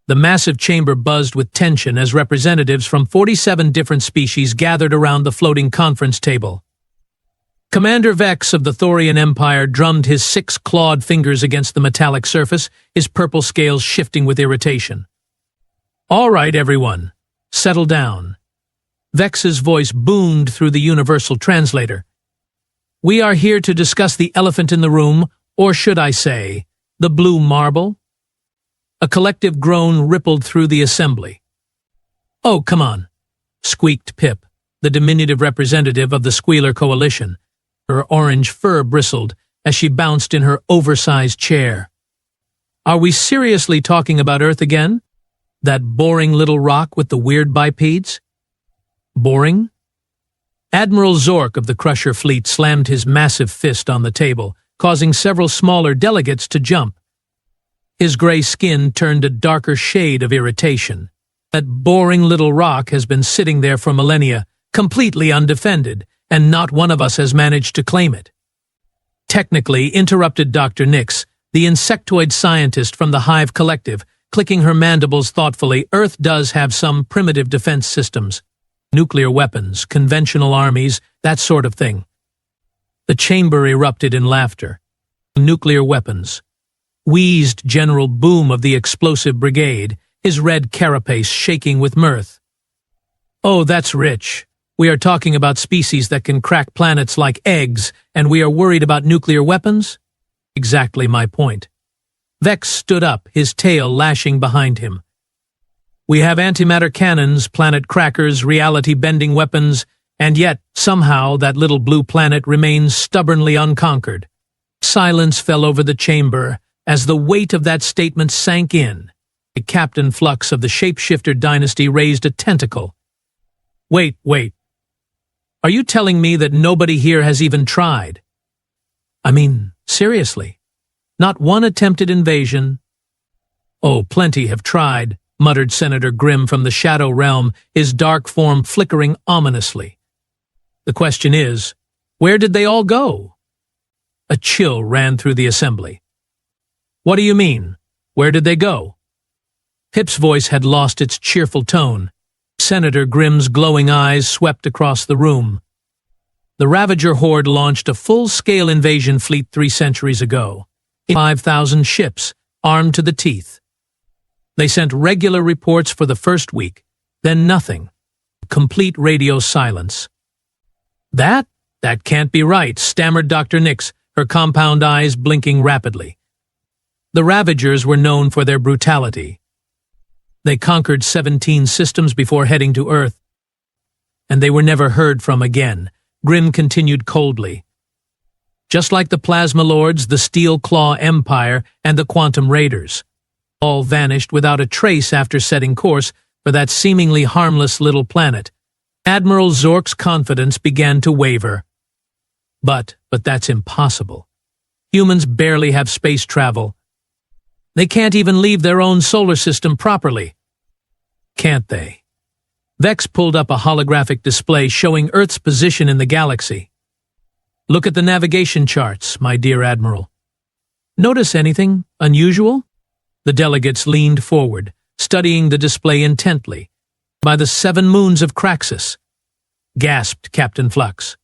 The massive chamber buzzed with tension as representatives from 47 different species gathered around the floating conference table. Commander Vex of the Thorian Empire drummed his 6 clawed fingers against the metallic surface, his purple scales shifting with irritation. "All right, everyone. Settle down." Vex's voice boomed through the universal translator. "We are here to discuss the elephant in the room, or should I say, the blue marble?" A collective groan rippled through the assembly. "Oh, come on," squeaked Pip, the diminutive representative of the Squealer Coalition. Her orange fur bristled as she bounced in her oversized chair. "Are we seriously talking about Earth again? That boring little rock with the weird bipeds?" Boring? Admiral Zork of the Crusher Fleet slammed his massive fist on the table, causing several smaller delegates to jump. His gray skin turned a darker shade of irritation. That boring little rock has been sitting there for millennia, completely undefended, and not one of us has managed to claim it. Technically, interrupted Dr. Nix, the insectoid scientist from the Hive Collective, clicking her mandibles thoughtfully, Earth does have some primitive defense systems. Nuclear weapons, conventional armies, that sort of thing. The chamber erupted in laughter. Nuclear weapons. Wheezed General Boom of the Explosive Brigade, his red carapace shaking with mirth. "Oh, that's rich. We are talking about species that can crack planets like eggs, and we are worried about nuclear weapons?" Exactly my point. Vex stood up, his tail lashing behind him. "We have antimatter cannons, planet crackers, reality-bending weapons, and yet, somehow, that little blue planet remains stubbornly unconquered." Silence fell over the chamber as the weight of that statement sank in. Captain Flux of the Shapeshifter dynasty raised a tentacle. Wait. Are you telling me that nobody here has even tried? I mean, seriously. Not one attempted invasion. "Oh, plenty have tried," muttered Senator Grimm from the Shadow Realm, his dark form flickering ominously. "The question is, where did they all go?" A chill ran through the assembly. "What do you mean? Where did they go?" Pip's voice had lost its cheerful tone. Senator Grimm's glowing eyes swept across the room. The Ravager Horde launched a full-scale invasion fleet 3 centuries ago. 5,000 ships, armed to the teeth. They sent regular reports for the first week, then nothing. Complete radio silence. That can't be right," stammered Dr. Nix, her compound eyes blinking rapidly. The Ravagers were known for their brutality. They conquered 17 systems before heading to Earth, and they were never heard from again. Grimm continued coldly. Just like the Plasma Lords, the Steel Claw Empire, and the Quantum Raiders. All vanished without a trace after setting course for that seemingly harmless little planet. Admiral Zork's confidence began to waver. But that's impossible. Humans barely have space travel. They can't even leave their own solar system properly. Can't they? Vex pulled up a holographic display showing Earth's position in the galaxy. "Look at the navigation charts, my dear Admiral. Notice anything unusual?" The delegates leaned forward, studying the display intently. "By the 7 moons of Craxus," gasped Captain Flux.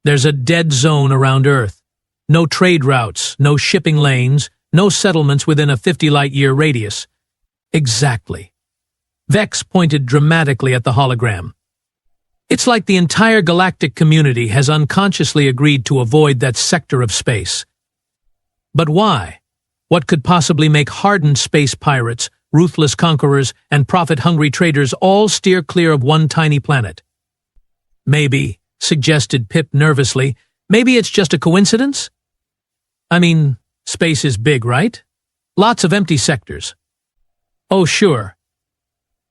"There's a dead zone around Earth. No trade routes, no shipping lanes, no settlements within a 50-light-year radius." Exactly. Vex pointed dramatically at the hologram. "It's like the entire galactic community has unconsciously agreed to avoid that sector of space." But why? What could possibly make hardened space pirates, ruthless conquerors, and profit-hungry traders all steer clear of one tiny planet? "Maybe," suggested Pip nervously, "maybe it's just a coincidence? I mean, space is big, right? Lots of empty sectors." "Oh, sure."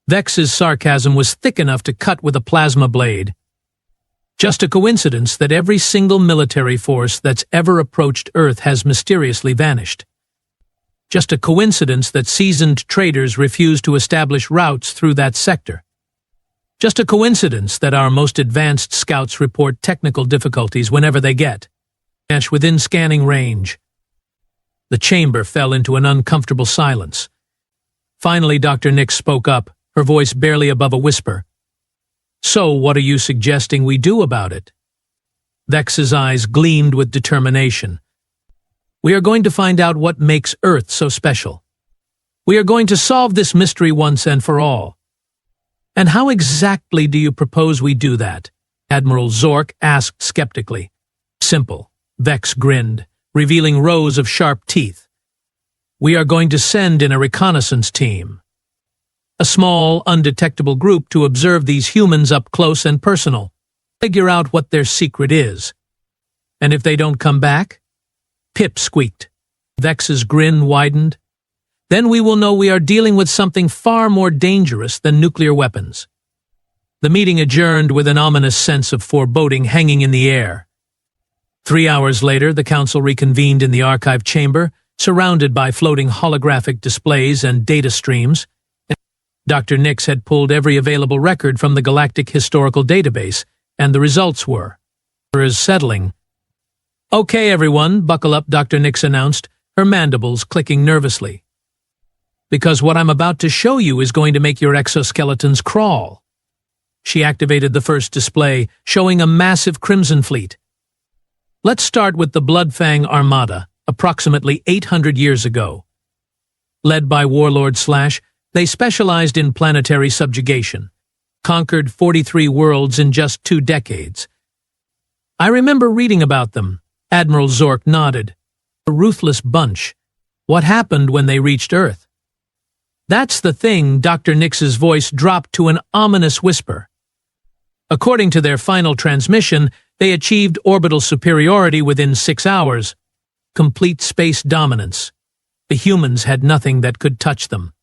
Vex's sarcasm was thick enough to cut with a plasma blade. "Just a coincidence that every single military force that's ever approached Earth has mysteriously vanished. Just a coincidence that seasoned traders refuse to establish routes through that sector. Just a coincidence that our most advanced scouts report technical difficulties whenever they get within scanning range." The chamber fell into an uncomfortable silence. Finally, Dr. Nix spoke up, her voice barely above a whisper. So, what are you suggesting we do about it? Vex's eyes gleamed with determination. We are going to find out what makes Earth so special. We are going to solve this mystery once and for all. And how exactly do you propose we do that? Admiral Zork asked skeptically. Simple. Vex grinned, revealing rows of sharp teeth. We are going to send in a reconnaissance team. A small, undetectable group to observe these humans up close and personal. Figure out what their secret is. And if they don't come back? Pip squeaked. Vex's grin widened. Then we will know we are dealing with something far more dangerous than nuclear weapons. The meeting adjourned with an ominous sense of foreboding hanging in the air. 3 hours later, the council reconvened in the archive chamber, surrounded by floating holographic displays and data streams. Dr. Nix had pulled every available record from the Galactic Historical Database, and the results were as settling. Okay, everyone, buckle up, Dr. Nix announced, her mandibles clicking nervously. Because what I'm about to show you is going to make your exoskeletons crawl. She activated the first display, showing a massive crimson fleet. Let's start with the Bloodfang Armada, approximately 800 years ago. Led by Warlord Slash, they specialized in planetary subjugation, conquered 43 worlds in just 2 decades. I remember reading about them. Admiral Zork nodded. A ruthless bunch. What happened when they reached Earth? That's the thing. Dr. Nix's voice dropped to an ominous whisper. According to their final transmission, they achieved orbital superiority within 6 hours. Complete space dominance. The humans had nothing that could touch them.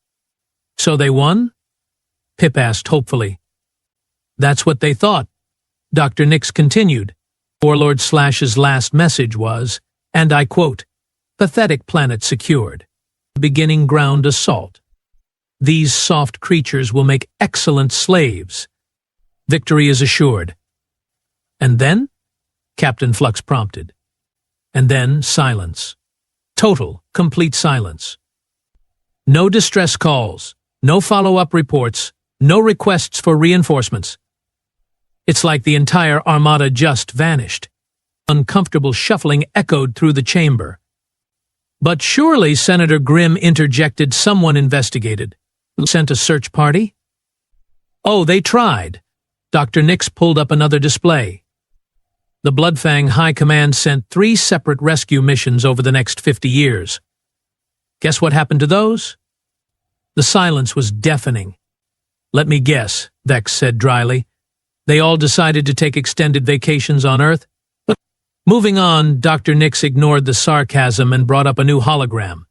So they won? Pip asked hopefully. That's what they thought. Dr. Nix continued. Warlord Slash's last message was, and I quote, "Pathetic planet secured. Beginning ground assault. These soft creatures will make excellent slaves. Victory is assured." And then? Captain Flux prompted. And then silence. Total, complete silence. No distress calls, no follow-up reports, no requests for reinforcements. It's like the entire armada just vanished. Uncomfortable shuffling echoed through the chamber. But surely, Senator Grimm interjected, someone investigated. Sent a search party? Oh, they tried. Dr. Nix pulled up another display. The Bloodfang High Command sent 3 separate rescue missions over the next 50 years. Guess what happened to those? The silence was deafening. Let me guess, Vex said dryly. They all decided to take extended vacations on Earth? Moving on, Dr. Nix ignored the sarcasm and brought up a new hologram.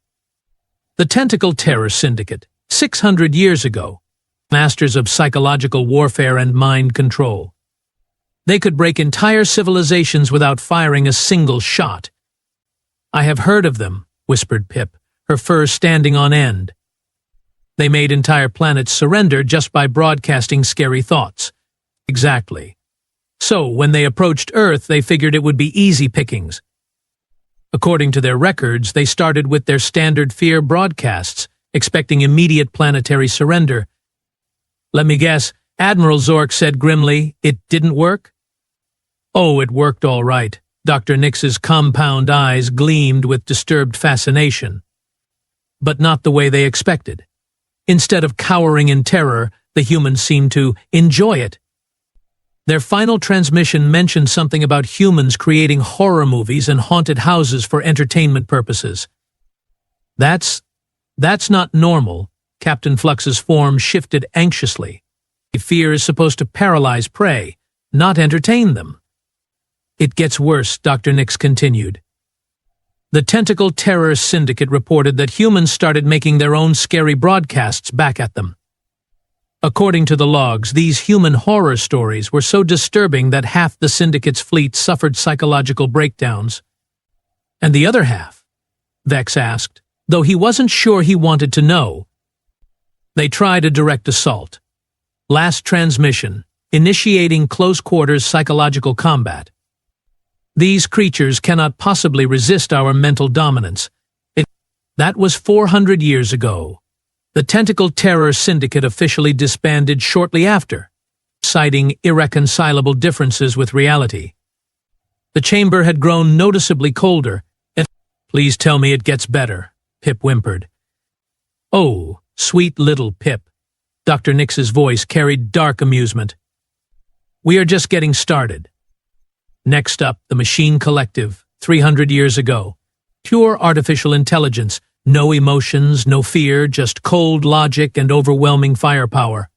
The Tentacle Terror Syndicate, 600 years ago, masters of psychological warfare and mind control. They could break entire civilizations without firing a single shot. I have heard of them, whispered Pip, her fur standing on end. They made entire planets surrender just by broadcasting scary thoughts. Exactly. So, when they approached Earth, they figured it would be easy pickings. According to their records, they started with their standard fear broadcasts, expecting immediate planetary surrender. Let me guess, Admiral Zork said grimly, it didn't work? Oh, it worked all right. Dr. Nix's compound eyes gleamed with disturbed fascination. But not the way they expected. Instead of cowering in terror, the humans seemed to enjoy it. Their final transmission mentioned something about humans creating horror movies and haunted houses for entertainment purposes. That's not normal. Captain Flux's form shifted anxiously. Fear is supposed to paralyze prey, not entertain them. It gets worse, Dr. Nix continued. The Tentacle Terror Syndicate reported that humans started making their own scary broadcasts back at them. According to the logs, these human horror stories were so disturbing that half the Syndicate's fleet suffered psychological breakdowns. And the other half? Vex asked, though he wasn't sure he wanted to know. They tried a direct assault. Last transmission, initiating close-quarters psychological combat. These creatures cannot possibly resist our mental dominance. That was 400 years ago. The Tentacle Terror Syndicate officially disbanded shortly after, citing irreconcilable differences with reality. The chamber had grown noticeably colder. "Please tell me it gets better," Pip whimpered. "Oh, sweet little Pip." Dr. Nix's voice carried dark amusement. "We are just getting started." Next up, the Machine Collective, 300 years ago. Pure artificial intelligence, no emotions, no fear, just cold logic and overwhelming firepower.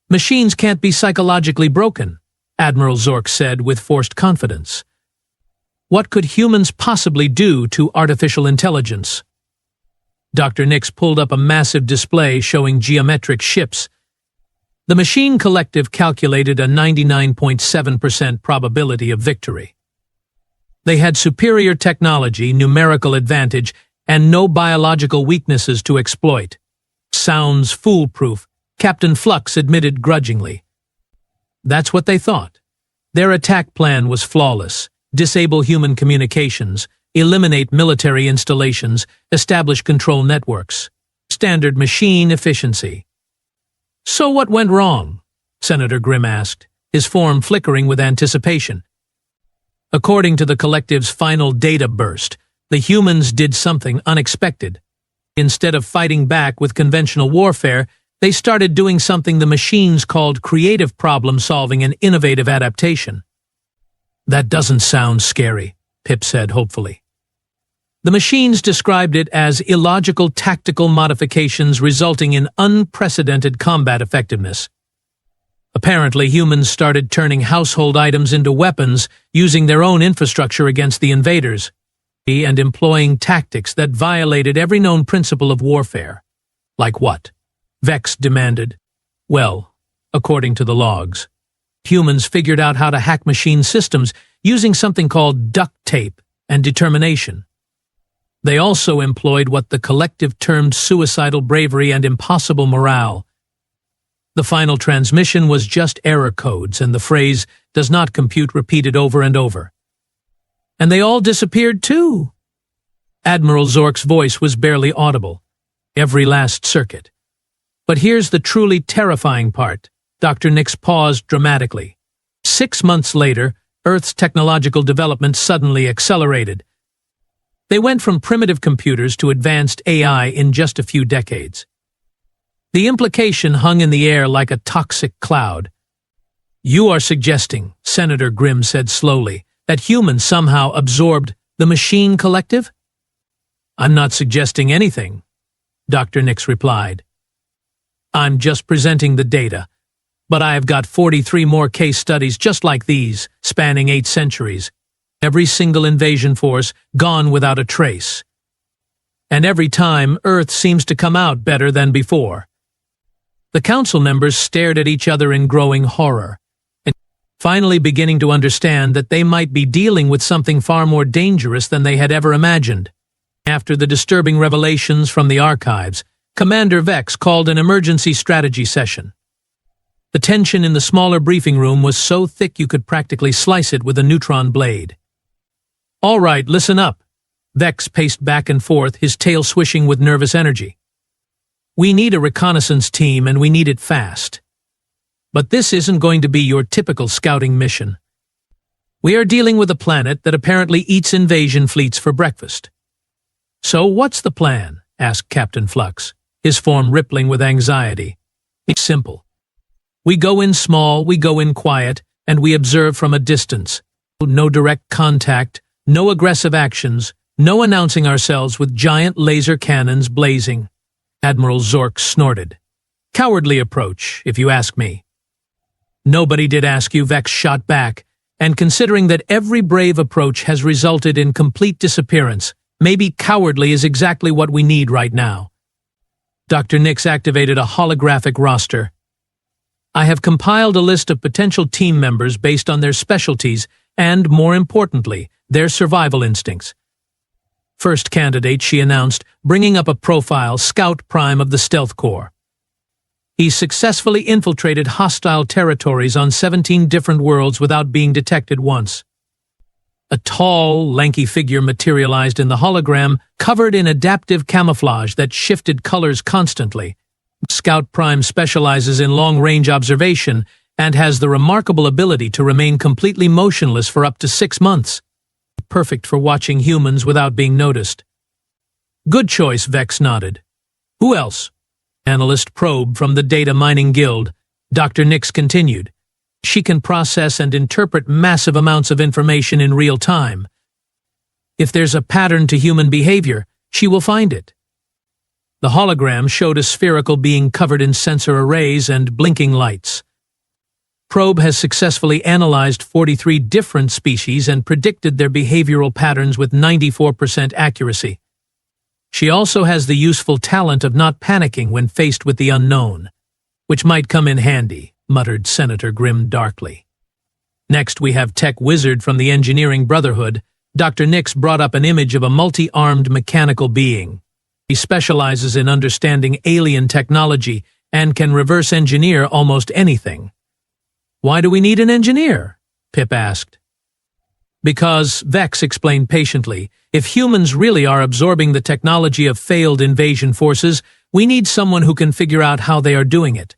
"Machines can't be psychologically broken," Admiral Zork said with forced confidence. "What could humans possibly do to artificial intelligence?" Dr. Nix pulled up a massive display showing geometric ships. The Machine Collective calculated a 99.7% probability of victory. They had superior technology, numerical advantage, and no biological weaknesses to exploit. "Sounds foolproof," Captain Flux admitted grudgingly. That's what they thought. Their attack plan was flawless: disable human communications, eliminate military installations, establish control networks. Standard machine efficiency. "So what went wrong?" Senator Grimm asked, his form flickering with anticipation. According to the collective's final data burst, the humans did something unexpected. Instead of fighting back with conventional warfare, they started doing something the machines called creative problem-solving and innovative adaptation. "That doesn't sound scary," Pip said hopefully. The machines described it as illogical tactical modifications resulting in unprecedented combat effectiveness. Apparently, humans started turning household items into weapons, using their own infrastructure against the invaders, and employing tactics that violated every known principle of warfare. "Like what?" Vex demanded. "Well, according to the logs, humans figured out how to hack machine systems using something called duct tape and determination. They also employed what the collective termed suicidal bravery and impossible morale. The final transmission was just error codes, and the phrase "does not compute" repeated over and over. "And they all disappeared too." Admiral Zork's voice was barely audible. "Every last circuit." But here's the truly terrifying part. Dr. Nix paused dramatically. 6 months later, Earth's technological development suddenly accelerated. They went from primitive computers to advanced AI in just a few decades. The implication hung in the air like a toxic cloud. "You are suggesting," Senator Grimm said slowly, "that humans somehow absorbed the Machine Collective?" "I'm not suggesting anything," Dr. Nix replied. "I'm just presenting the data. But I have got 43 more case studies just like these, spanning 8 centuries. Every single invasion force gone without a trace. And every time, Earth seems to come out better than before." The council members stared at each other in growing horror, and finally beginning to understand that they might be dealing with something far more dangerous than they had ever imagined. After the disturbing revelations from the archives, Commander Vex called an emergency strategy session. The tension in the smaller briefing room was so thick you could practically slice it with a neutron blade. "All right, listen up." Vex paced back and forth, his tail swishing with nervous energy. "We need a reconnaissance team, and we need it fast. But this isn't going to be your typical scouting mission. We are dealing with a planet that apparently eats invasion fleets for breakfast." "So what's the plan?" asked Captain Flux, his form rippling with anxiety. "It's simple. We go in small, we go in quiet, and we observe from a distance. No direct contact, no aggressive actions, no announcing ourselves with giant laser cannons blazing." Admiral Zork snorted. "Cowardly approach, if you ask me." "Nobody did ask you," Vex shot back, "and considering that every brave approach has resulted in complete disappearance, maybe cowardly is exactly what we need right now." Dr. Nix activated a holographic roster. "I have compiled a list of potential team members based on their specialties and, more importantly, their survival instincts. First candidate," she announced, bringing up a profile, Scout Prime of the Stealth Corps. He successfully infiltrated hostile territories on 17 different worlds without being detected once. A tall, lanky figure materialized in the hologram, covered in adaptive camouflage that shifted colors constantly. Scout Prime specializes in long-range observation and has the remarkable ability to remain completely motionless for up to 6 months. Perfect for watching humans without being noticed. Good choice, Vex nodded. Who else? Analyst Probe from the Data Mining Guild. Dr. Nix continued. She can process and interpret massive amounts of information in real time. If there's a pattern to human behavior, she will find it. The hologram showed a spherical being covered in sensor arrays and blinking lights. Probe has successfully analyzed 43 different species and predicted their behavioral patterns with 94% accuracy. She also has the useful talent of not panicking when faced with the unknown, which might come in handy, muttered Senator Grimm darkly. Next we have Tech Wizard from the Engineering Brotherhood. Dr. Nix brought up an image of a multi-armed mechanical being. He specializes in understanding alien technology and can reverse engineer almost anything. Why do we need an engineer? Pip asked. Because, Vex explained patiently, if humans really are absorbing the technology of failed invasion forces, we need someone who can figure out how they are doing it.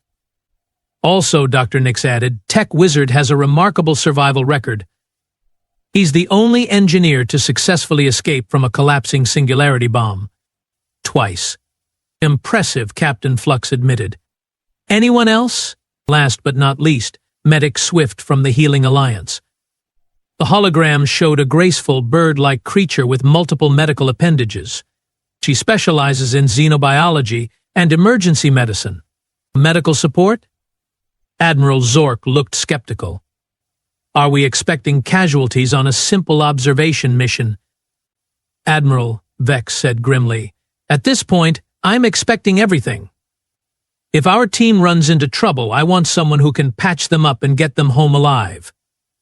Also, Dr. Nix added, Tech Wizard has a remarkable survival record. He's the only engineer to successfully escape from a collapsing singularity bomb. Twice. Impressive, Captain Flux admitted. Anyone else? Last but not least, Medic Swift from the Healing Alliance. The hologram showed a graceful bird-like creature with multiple medical appendages. She specializes in xenobiology and emergency medicine. Medical support? Admiral Zork looked skeptical. Are we expecting casualties on a simple observation mission? Admiral, Vex said grimly, at this point, I'm expecting everything. If our team runs into trouble, I want someone who can patch them up and get them home alive.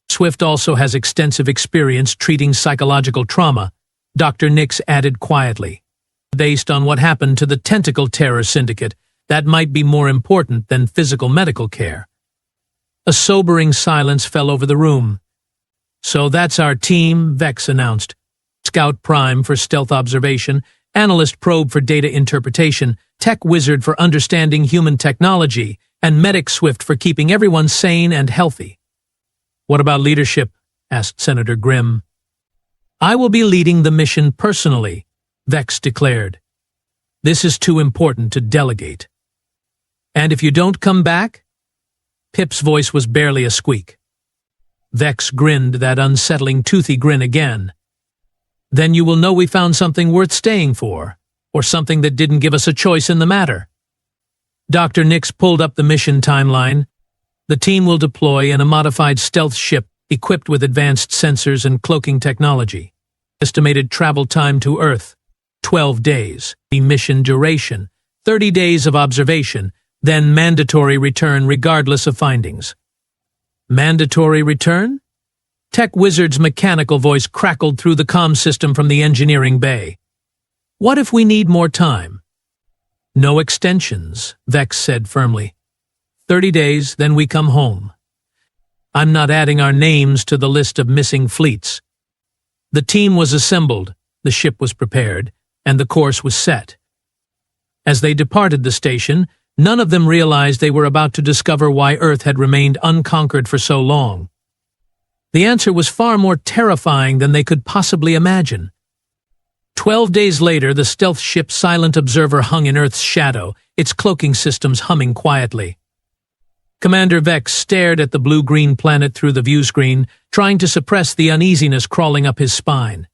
Swift also has extensive experience treating psychological trauma, Dr. Nix added quietly. Based on what happened to the Tentacle Terror Syndicate, that might be more important than physical medical care. A sobering silence fell over the room. So that's our team, Vex announced. Scout Prime for stealth observation, Analyst Probe for data interpretation, Tech Wizard for understanding human technology, and Medic Swift for keeping everyone sane and healthy. What about leadership? Asked Senator Grimm. I will be leading the mission personally, Vex declared. This is too important to delegate. And if you don't come back? Pip's voice was barely a squeak. Vex grinned that unsettling toothy grin again. Then you will know we found something worth staying for, or something that didn't give us a choice in the matter. Dr. Nix pulled up the mission timeline. The team will deploy in a modified stealth ship equipped with advanced sensors and cloaking technology. Estimated travel time to Earth, 12 days. The mission duration, 30 days of observation, then mandatory return regardless of findings. Mandatory return? Tech Wizard's mechanical voice crackled through the comm system from the engineering bay. What if we need more time? No extensions, Vex said firmly. 30 days, then we come home. I'm not adding our names to the list of missing fleets. The team was assembled, the ship was prepared, and the course was set. As they departed the station, none of them realized they were about to discover why Earth had remained unconquered for so long. The answer was far more terrifying than they could possibly imagine. 12 days later, the stealth ship Silent Observer hung in Earth's shadow, its cloaking systems humming quietly. Commander Vex stared at the blue-green planet through the viewscreen, trying to suppress the uneasiness crawling up his spine.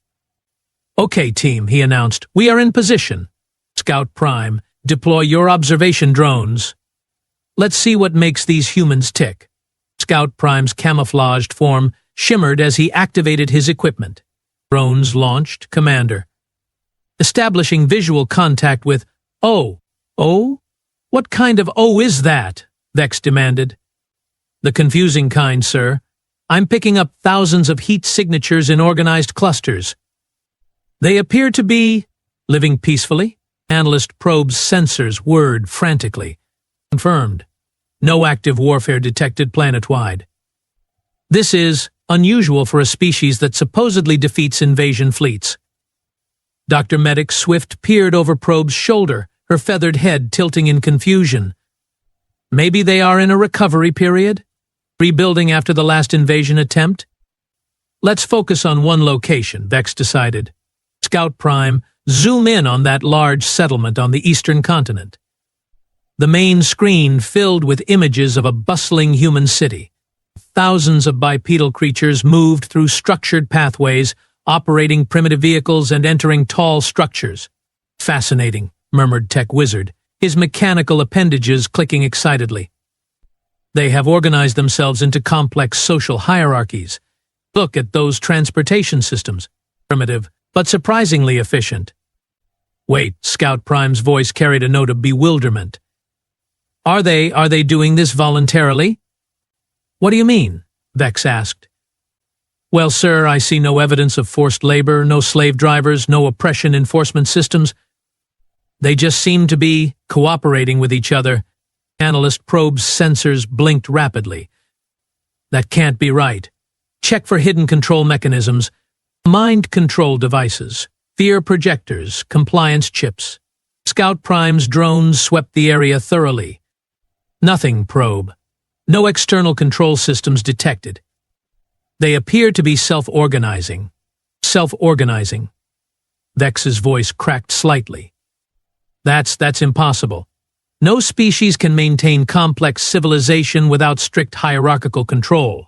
Okay, team, he announced, we are in position. Scout Prime, deploy your observation drones. Let's see what makes these humans tick. Scout Prime's camouflaged form shimmered as he activated his equipment. Drones launched, Commander. Establishing visual contact with O. O? What kind of O is that? Vex demanded. The confusing kind, sir. I'm picking up thousands of heat signatures in organized clusters. They appear to be living peacefully. Analyst Probe's sensors whirred frantically. Confirmed. No active warfare detected planet-wide. This is unusual for a species that supposedly defeats invasion fleets. Dr. Medic Swift peered over Probe's shoulder, her feathered head tilting in confusion. Maybe they are in a recovery period? Rebuilding after the last invasion attempt? Let's focus on one location, Vex decided. Scout Prime, zoom in on that large settlement on the eastern continent. The main screen filled with images of a bustling human city. Thousands of bipedal creatures moved through structured pathways, operating primitive vehicles and entering tall structures. Fascinating, murmured Tech Wizard, his mechanical appendages clicking excitedly. They have organized themselves into complex social hierarchies. Look at those transportation systems. Primitive, but surprisingly efficient. Wait, Scout Prime's voice carried a note of bewilderment. Are they doing this voluntarily? What do you mean? Vex asked. Well, sir, I see no evidence of forced labor, no slave drivers, no oppression enforcement systems. They just seem to be cooperating with each other. Analyst Probe's sensors blinked rapidly. That can't be right. Check for hidden control mechanisms, mind control devices, fear projectors, compliance chips. Scout Prime's drones swept the area thoroughly. Nothing, Probe. No external control systems detected. They appear to be self-organizing. Self-organizing. Vex's voice cracked slightly. That's impossible. No species can maintain complex civilization without strict hierarchical control.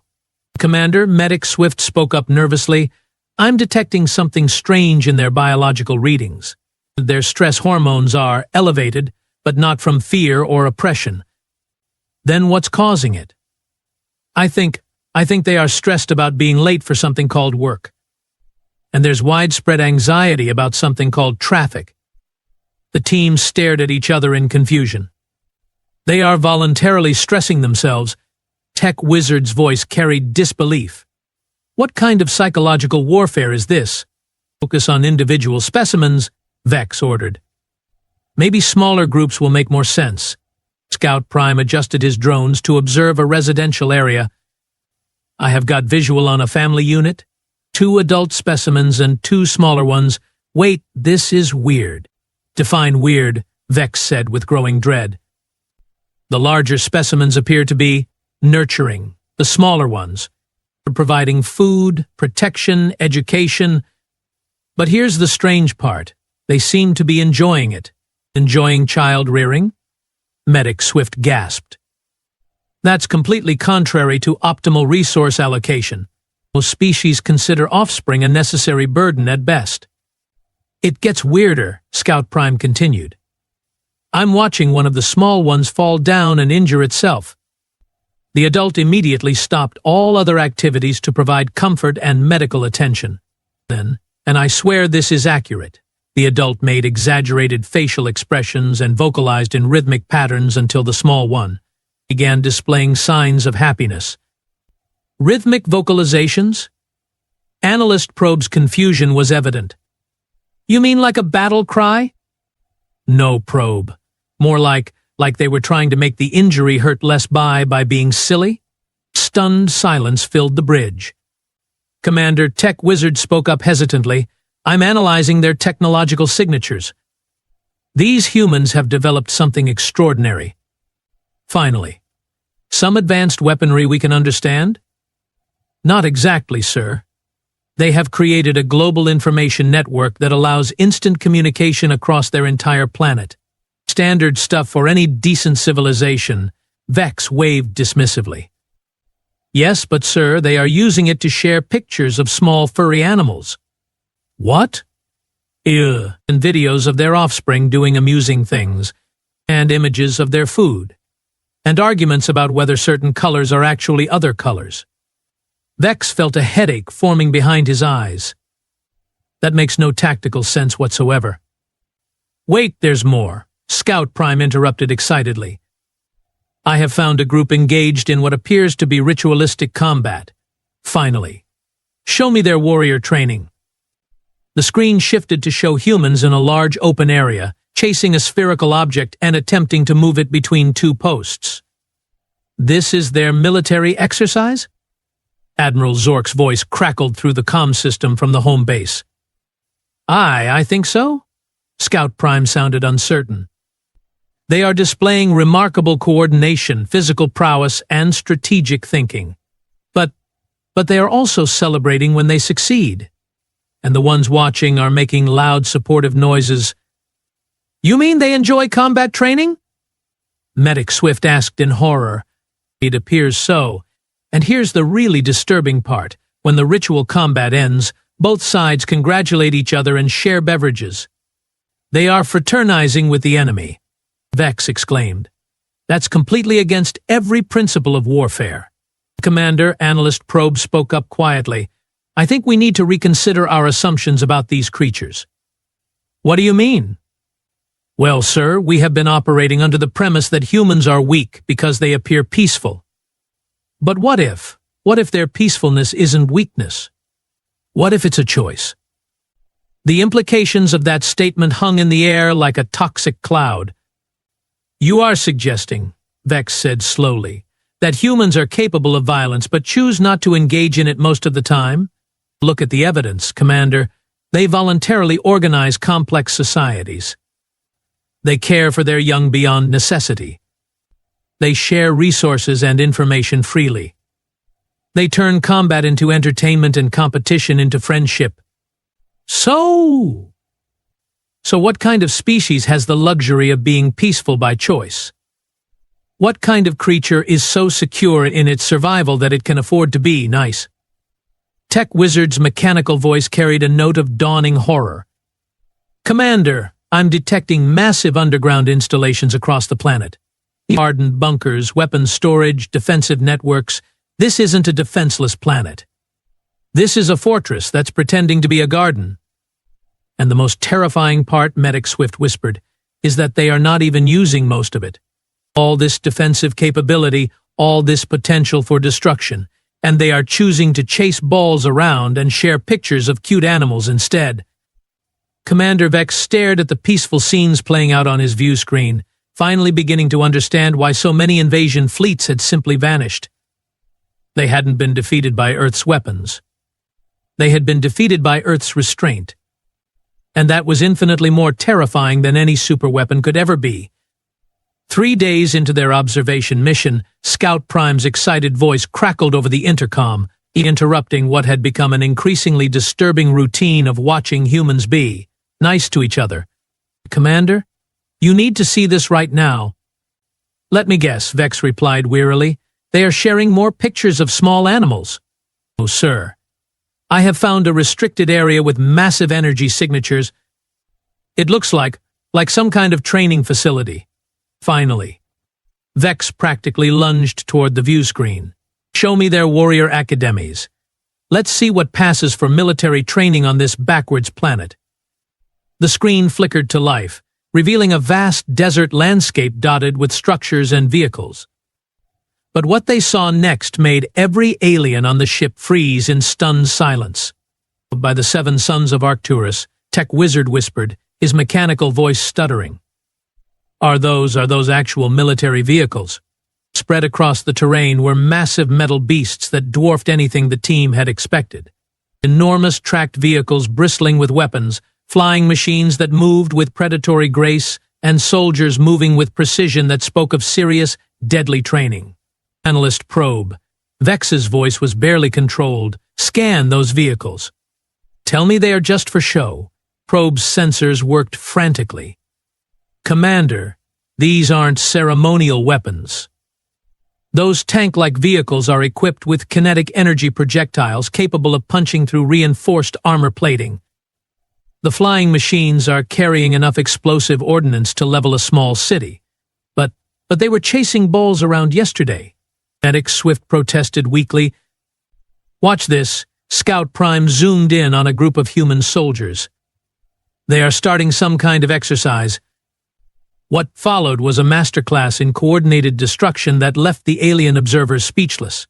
Commander, Medic Swift spoke up nervously. I'm detecting something strange in their biological readings. Their stress hormones are elevated, but not from fear or oppression. Then what's causing it? I think they are stressed about being late for something called work. And there's widespread anxiety about something called traffic. The team stared at each other in confusion. They are voluntarily stressing themselves. Tech Wizard's voice carried disbelief. What kind of psychological warfare is this? Focus on individual specimens, Vex ordered. Maybe smaller groups will make more sense. Scout Prime adjusted his drones to observe a residential area. I have got visual on a family unit, 2 adult specimens and 2 smaller ones. Wait, this is weird. Define weird, Vex said with growing dread. The larger specimens appear to be nurturing, the smaller ones, providing food, protection, education. But here's the strange part. They seem to be enjoying it. Enjoying child rearing? Medic Swift gasped. That's completely contrary to optimal resource allocation. Most species consider offspring a necessary burden at best. It gets weirder, Scout Prime continued. I'm watching one of the small ones fall down and injure itself. The adult immediately stopped all other activities to provide comfort and medical attention. Then, and I swear this is accurate, the adult made exaggerated facial expressions and vocalized in rhythmic patterns until the small one began displaying signs of happiness. Rhythmic vocalizations? Analyst Probe's confusion was evident. You mean like a battle cry? No, Probe. More like they were trying to make the injury hurt less by being silly? Stunned silence filled the bridge. Commander, Tech Wizard spoke up hesitantly. I'm analyzing their technological signatures. These humans have developed something extraordinary. Finally, some advanced weaponry we can understand? Not exactly, sir. They have created a global information network that allows instant communication across their entire planet. Standard stuff for any decent civilization, Vex waved dismissively. Yes, but sir, they are using it to share pictures of small furry animals. What? And videos of their offspring doing amusing things, and images of their food, and arguments about whether certain colors are actually other colors. Vex felt a headache forming behind his eyes. That makes no tactical sense whatsoever. Wait, there's more, Scout Prime interrupted excitedly. I have found a group engaged in what appears to be ritualistic combat. Finally. Show me their warrior training. The screen shifted to show humans in a large open area, chasing a spherical object and attempting to move it between 2 posts. This is their military exercise? Admiral Zork's voice crackled through the comm system from the home base. I think so? Scout Prime sounded uncertain. They are displaying remarkable coordination, physical prowess, and strategic thinking. But they are also celebrating when they succeed. And the ones watching are making loud, supportive noises. You mean they enjoy combat training? Medic Swift asked in horror. It appears so. And here's the really disturbing part. When the ritual combat ends, both sides congratulate each other and share beverages. They are fraternizing with the enemy, Vex exclaimed. That's completely against every principle of warfare. Commander, Analyst Probe spoke up quietly. I think we need to reconsider our assumptions about these creatures. What do you mean? Well, sir, we have been operating under the premise that humans are weak because they appear peaceful. But what if their peacefulness isn't weakness? What if it's a choice? The implications of that statement hung in the air like a toxic cloud. You are suggesting, Vex said slowly, that humans are capable of violence but choose not to engage in it most of the time? Look at the evidence, Commander. They voluntarily organize complex societies. They care for their young beyond necessity. They share resources and information freely. They turn combat into entertainment and competition into friendship. So what kind of species has the luxury of being peaceful by choice? What kind of creature is so secure in its survival that it can afford to be nice? Tech Wizard's mechanical voice carried a note of dawning horror. Commander, I'm detecting massive underground installations across the planet. Hardened bunkers, weapons storage, defensive networks. This isn't a defenseless planet. This is a fortress that's pretending to be a garden. And the most terrifying part, Medic Swift whispered, is that they are not even using most of it. All this defensive capability, all this potential for destruction, and they are choosing to chase balls around and share pictures of cute animals instead. Commander Vex stared at the peaceful scenes playing out on his view screen, finally beginning to understand why so many invasion fleets had simply vanished. They hadn't been defeated by Earth's weapons. They had been defeated by Earth's restraint. And that was infinitely more terrifying than any superweapon could ever be. 3 days into their observation mission, Scout Prime's excited voice crackled over the intercom, interrupting what had become an increasingly disturbing routine of watching humans be nice to each other. Commander, you need to see this right now. Let me guess, Vex replied wearily. They are sharing more pictures of small animals. Oh, sir. I have found a restricted area with massive energy signatures. It looks like some kind of training facility. Finally, Vex practically lunged toward the view screen. Show me their warrior academies. Let's see what passes for military training on this backwards planet. The screen flickered to life, revealing a vast desert landscape dotted with structures and vehicles. But what they saw next made every alien on the ship freeze in stunned silence. By the 7 sons of Arcturus, Tech Wizard whispered, his mechanical voice stuttering. Are those actual military vehicles? Spread across the terrain were massive metal beasts that dwarfed anything the team had expected. Enormous tracked vehicles bristling with weapons, flying machines that moved with predatory grace, and soldiers moving with precision that spoke of serious, deadly training. Analyst Probe. Vex's voice was barely controlled. Scan those vehicles. Tell me they are just for show. Probe's sensors worked frantically. Commander, these aren't ceremonial weapons. Those tank-like vehicles are equipped with kinetic energy projectiles capable of punching through reinforced armor plating. The flying machines are carrying enough explosive ordnance to level a small city. But they were chasing balls around yesterday. Medic Swift protested weakly. Watch this. Scout Prime zoomed in on a group of human soldiers. They are starting some kind of exercise. What followed was a masterclass in coordinated destruction that left the alien observers speechless.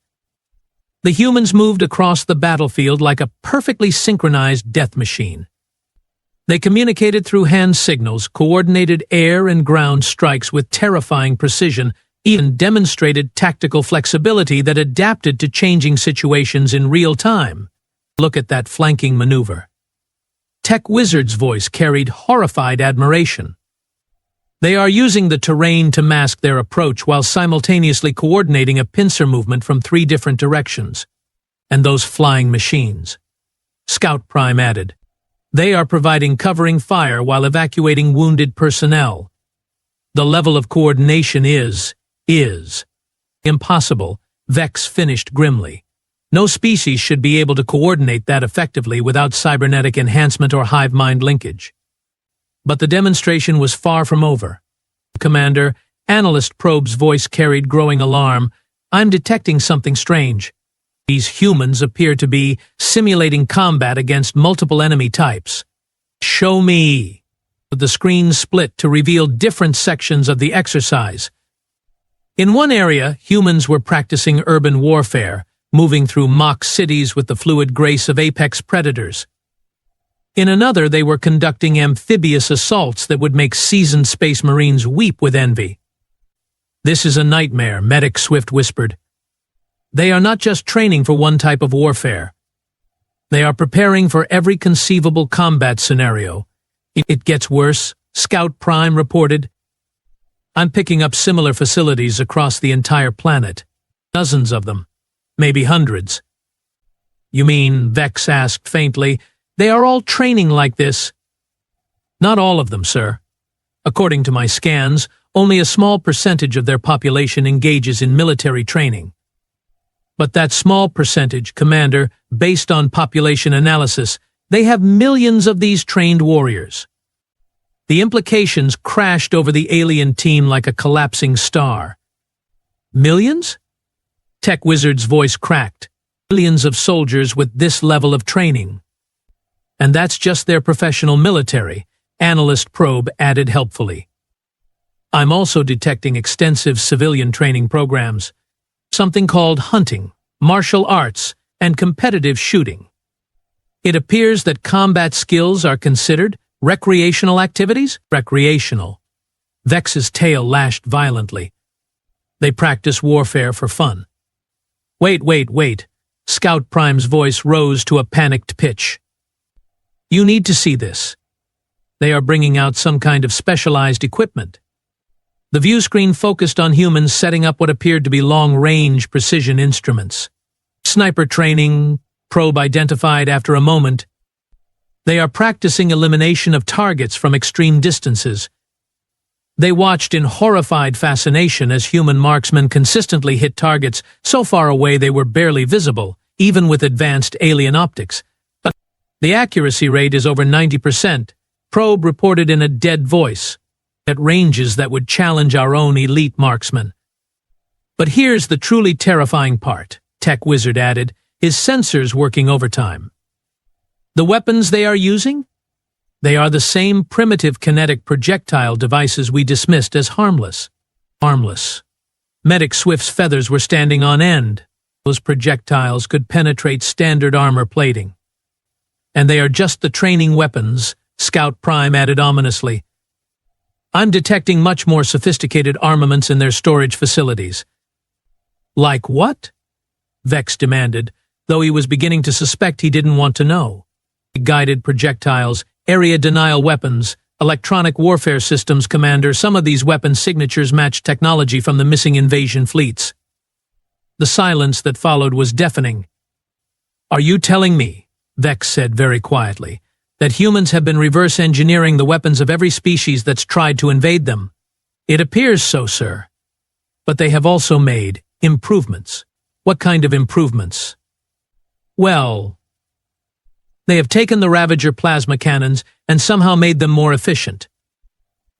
The humans moved across the battlefield like a perfectly synchronized death machine. They communicated through hand signals, coordinated air and ground strikes with terrifying precision, even demonstrated tactical flexibility that adapted to changing situations in real time. Look at that flanking maneuver. Tech Wizard's voice carried horrified admiration. They are using the terrain to mask their approach while simultaneously coordinating a pincer movement from 3 different directions. And those flying machines. Scout Prime added. They are providing covering fire while evacuating wounded personnel. The level of coordination is impossible, Vex finished grimly. No species should be able to coordinate that effectively without cybernetic enhancement or hive mind linkage. But the demonstration was far from over. Commander, Analyst Probe's voice carried growing alarm. I'm detecting something strange. These humans appear to be simulating combat against multiple enemy types. Show me. The screen split to reveal different sections of the exercise. In one area, humans were practicing urban warfare, moving through mock cities with the fluid grace of apex predators. In another, they were conducting amphibious assaults that would make seasoned space marines weep with envy. This is a nightmare, Medic Swift whispered. They are not just training for one type of warfare. They are preparing for every conceivable combat scenario. It gets worse, Scout Prime reported. I'm picking up similar facilities across the entire planet. Dozens of them. Maybe hundreds. You mean, Vex asked faintly, they are all training like this? Not all of them, sir. According to my scans, only a small percentage of their population engages in military training. But that small percentage, Commander, based on population analysis, they have millions of these trained warriors. The implications crashed over the alien team like a collapsing star. Millions? Tech Wizard's voice cracked. Millions of soldiers with this level of training. And that's just their professional military, Analyst Probe added helpfully. I'm also detecting extensive civilian training programs. Something called hunting, martial arts, and competitive shooting. It appears that combat skills are considered recreational activities? Recreational. Vex's tail lashed violently. They practice warfare for fun. Wait. Scout Prime's voice rose to a panicked pitch. You need to see this. They are bringing out some kind of specialized equipment. The view screen focused on humans setting up what appeared to be long-range precision instruments. Sniper training, Probe identified after a moment. They are practicing elimination of targets from extreme distances. They watched in horrified fascination as human marksmen consistently hit targets so far away they were barely visible, even with advanced alien optics. But the accuracy rate is over 90%, Probe reported in a dead voice. At ranges that would challenge our own elite marksmen. But here's the truly terrifying part, Tech Wizard added, his sensors working overtime. The weapons they are using? They are the same primitive kinetic projectile devices we dismissed as harmless. Harmless. Medic Swift's feathers were standing on end. Those projectiles could penetrate standard armor plating. And they are just the training weapons, Scout Prime added ominously. I'm detecting much more sophisticated armaments in their storage facilities. Like what? Vex demanded, though he was beginning to suspect he didn't want to know. Guided projectiles, area denial weapons, electronic warfare systems, Commander. Some of these weapon signatures match technology from the missing invasion fleets. The silence that followed was deafening. Are you telling me, Vex said very quietly, that humans have been reverse engineering the weapons of every species that's tried to invade them? It appears so, sir. But they have also made improvements. What kind of improvements? Well, they have taken the Ravager plasma cannons and somehow made them more efficient.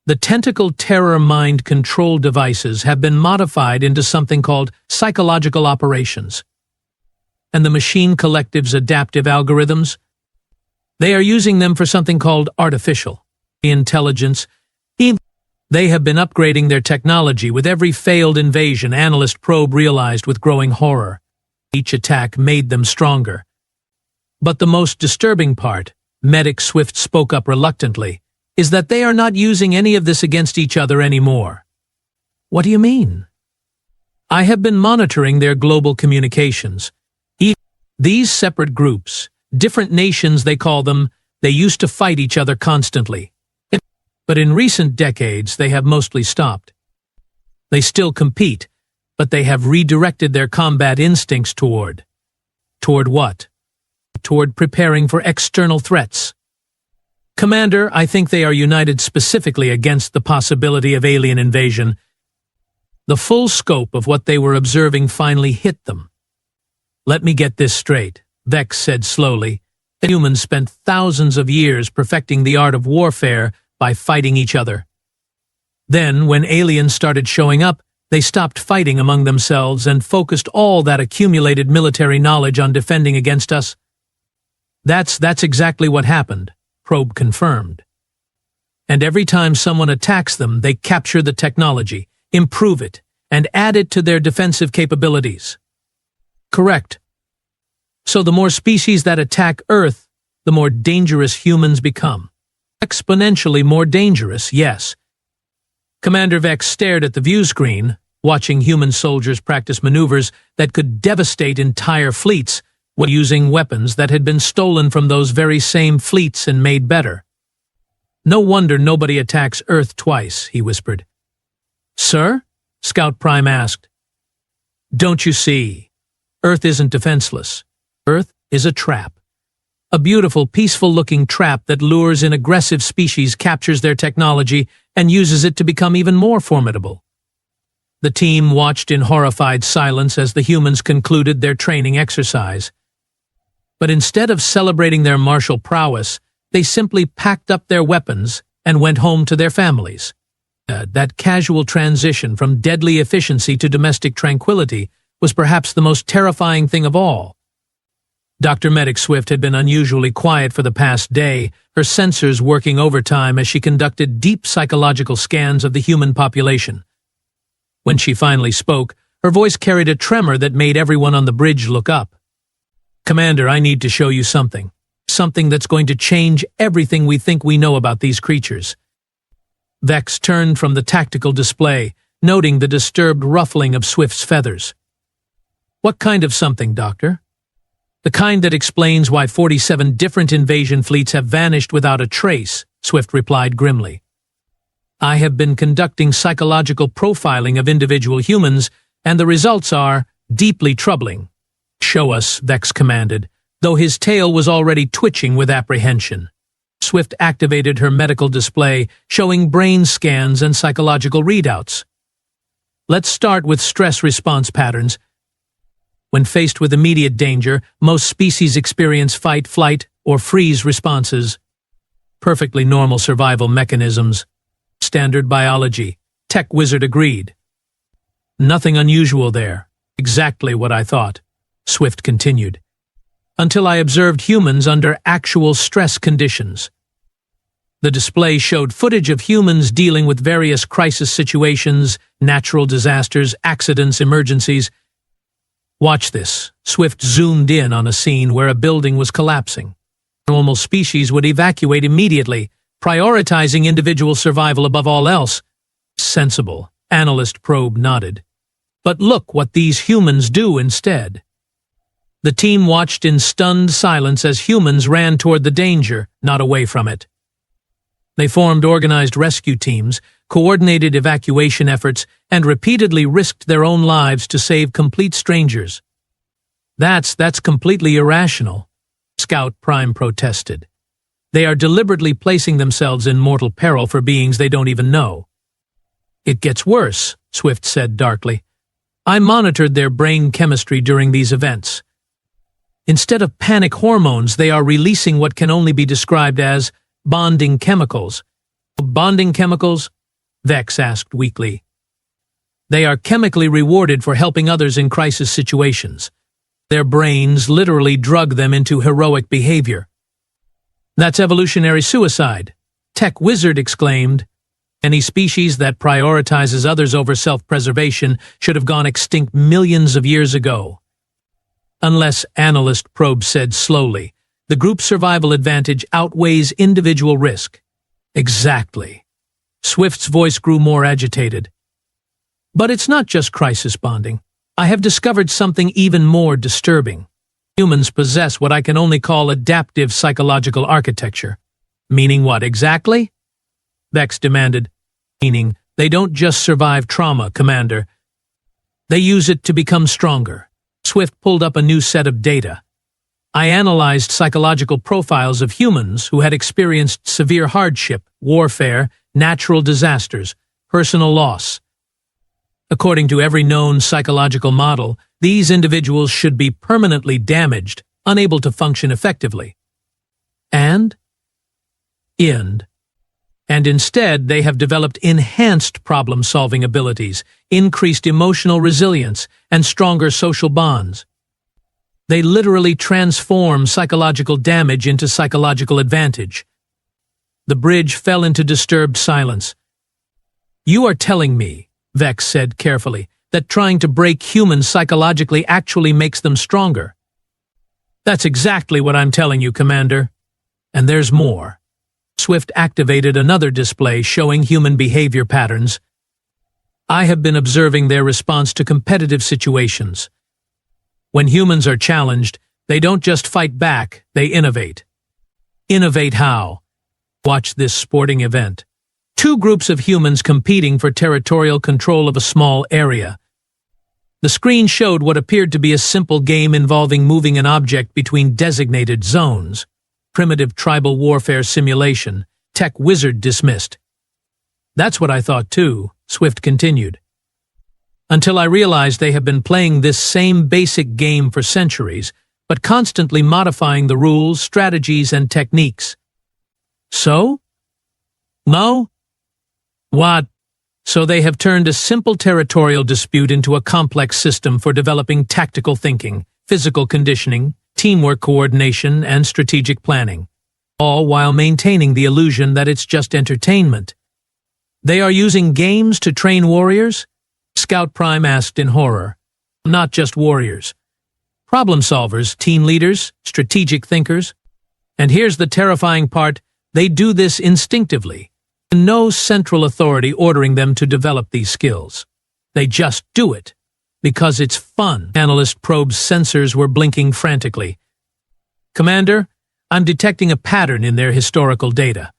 The tentacle terror mind control devices have been modified into something called psychological operations. And the machine collective's adaptive algorithms? They are using them for something called artificial intelligence. They have been upgrading their technology with every failed invasion, Analyst Probe realized with growing horror. Each attack made them stronger. But the most disturbing part, Medic Swift spoke up reluctantly, is that they are not using any of this against each other anymore. What do you mean? I have been monitoring their global communications. These separate groups, different nations they call them, they used to fight each other constantly. But in recent decades, they have mostly stopped. They still compete, but they have redirected their combat instincts toward what? Toward preparing for external threats. Commander, I think they are united specifically against the possibility of alien invasion. The full scope of what they were observing finally hit them. Let me get this straight, Vex said slowly. The humans spent thousands of years perfecting the art of warfare by fighting each other. Then, when aliens started showing up, they stopped fighting among themselves and focused all that accumulated military knowledge on defending against us. That's exactly what happened, Probe confirmed. And every time someone attacks them, they capture the technology, improve it, and add it to their defensive capabilities. Correct. So the more species that attack Earth, the more dangerous humans become. Exponentially more dangerous, yes. Commander Vex stared at the view screen, watching human soldiers practice maneuvers that could devastate entire fleets while using weapons that had been stolen from those very same fleets and made better. No wonder nobody attacks Earth twice, he whispered. Sir? Scout Prime asked. Don't you see? Earth isn't defenseless. Earth is a trap. A beautiful, peaceful-looking trap that lures in aggressive species, captures their technology, and uses it to become even more formidable. The team watched in horrified silence as the humans concluded their training exercise. But instead of celebrating their martial prowess, they simply packed up their weapons and went home to their families. That casual transition from deadly efficiency to domestic tranquility was perhaps the most terrifying thing of all. Dr. Medic Swift had been unusually quiet for the past day, her sensors working overtime as she conducted deep psychological scans of the human population. When she finally spoke, her voice carried a tremor that made everyone on the bridge look up. Commander, I need to show you something. Something that's going to change everything we think we know about these creatures. Vex turned from the tactical display, noting the disturbed ruffling of Swift's feathers. What kind of something, Doctor? The kind that explains why 47 different invasion fleets have vanished without a trace, Swift replied grimly. I have been conducting psychological profiling of individual humans, and the results are deeply troubling. Show us, Vex commanded, though his tail was already twitching with apprehension. Swift activated her medical display, showing brain scans and psychological readouts. Let's start with stress response patterns. When faced with immediate danger, most species experience fight, flight, or freeze responses. Perfectly normal survival mechanisms. Standard biology. Tech Wizard agreed. Nothing unusual there. Exactly what I thought, Swift continued. Until I observed humans under actual stress conditions. The display showed footage of humans dealing with various crisis situations, natural disasters, accidents, emergencies. Watch this. Swift zoomed in on a scene where a building was collapsing. Normal species would evacuate immediately, prioritizing individual survival above all else. Sensible. Analyst Probe nodded. But look what these humans do instead. The team watched in stunned silence as humans ran toward the danger, not away from it. They formed organized rescue teams, coordinated evacuation efforts, and repeatedly risked their own lives to save complete strangers. That's completely irrational, Scout Prime protested. They are deliberately placing themselves in mortal peril for beings they don't even know. It gets worse, Swift said darkly. I monitored their brain chemistry during these events. Instead of panic hormones, they are releasing what can only be described as bonding chemicals. Bonding chemicals? Vex asked weakly. They are chemically rewarded for helping others in crisis situations. Their brains literally drug them into heroic behavior. That's evolutionary suicide, Tech Wizard exclaimed. Any species that prioritizes others over self-preservation should have gone extinct millions of years ago. Unless, Analyst Probe said slowly, the group survival advantage outweighs individual risk. Exactly. Swift's voice grew more agitated. But it's not just crisis bonding. I have discovered something even more disturbing. Humans possess what I can only call adaptive psychological architecture. Meaning what exactly? Vex demanded. Meaning, they don't just survive trauma, Commander. They use it to become stronger. Swift pulled up a new set of data. I analyzed psychological profiles of humans who had experienced severe hardship, warfare, natural disasters, personal loss. According to every known psychological model, these individuals should be permanently damaged, unable to function effectively. And instead they have developed enhanced problem-solving abilities, increased emotional resilience, and stronger social bonds. They literally transform psychological damage into psychological advantage. The bridge fell into disturbed silence. You are telling me, Vex said carefully, that trying to break humans psychologically actually makes them stronger. That's exactly what I'm telling you, Commander. And there's more. Swift activated another display showing human behavior patterns. I have been observing their response to competitive situations. When humans are challenged, they don't just fight back, they innovate. Innovate how? Watch this sporting event. Two groups of humans competing for territorial control of a small area. The screen showed what appeared to be a simple game involving moving an object between designated zones. Primitive tribal warfare simulation. Tech wizard dismissed. That's what I thought too, Swift continued. Until I realized they have been playing this same basic game for centuries, but constantly modifying the rules, strategies, and techniques. So? No? What? So they have turned a simple territorial dispute into a complex system for developing tactical thinking, physical conditioning, teamwork coordination, and strategic planning, all while maintaining the illusion that it's just entertainment. They are using games to train warriors? Scout Prime asked in horror. Not just warriors. Problem solvers, team leaders, strategic thinkers. And here's the terrifying part, they do this instinctively. No central authority ordering them to develop these skills. They just do it. Because it's fun. Analyst Probe's sensors were blinking frantically. Commander, I'm detecting a pattern in their historical data.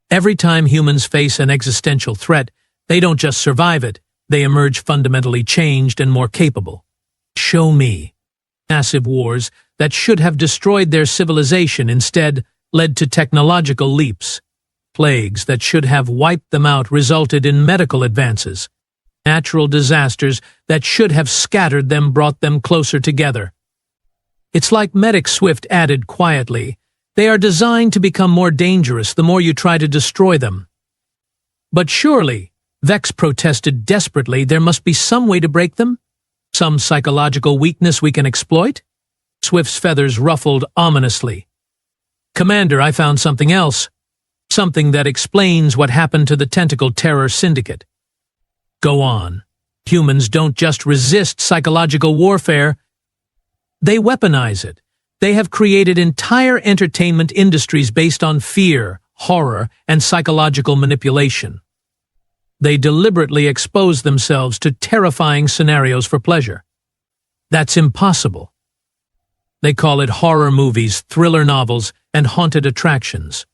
Every time humans face an existential threat, they don't just survive it, they emerge fundamentally changed and more capable. Show me. Massive wars that should have destroyed their civilization instead led to technological leaps. Plagues that should have wiped them out resulted in medical advances. Natural disasters that should have scattered them brought them closer together. It's like Medic Swift added quietly, they are designed to become more dangerous the more you try to destroy them. But surely, Vex protested desperately, there must be some way to break them? Some psychological weakness we can exploit? Swift's feathers ruffled ominously. Commander, I found something else. Something that explains what happened to the Tentacle Terror Syndicate. Go on. Humans don't just resist psychological warfare. They weaponize it. They have created entire entertainment industries based on fear, horror, and psychological manipulation. They deliberately expose themselves to terrifying scenarios for pleasure. That's impossible. They call it horror movies, thriller novels, and haunted attractions.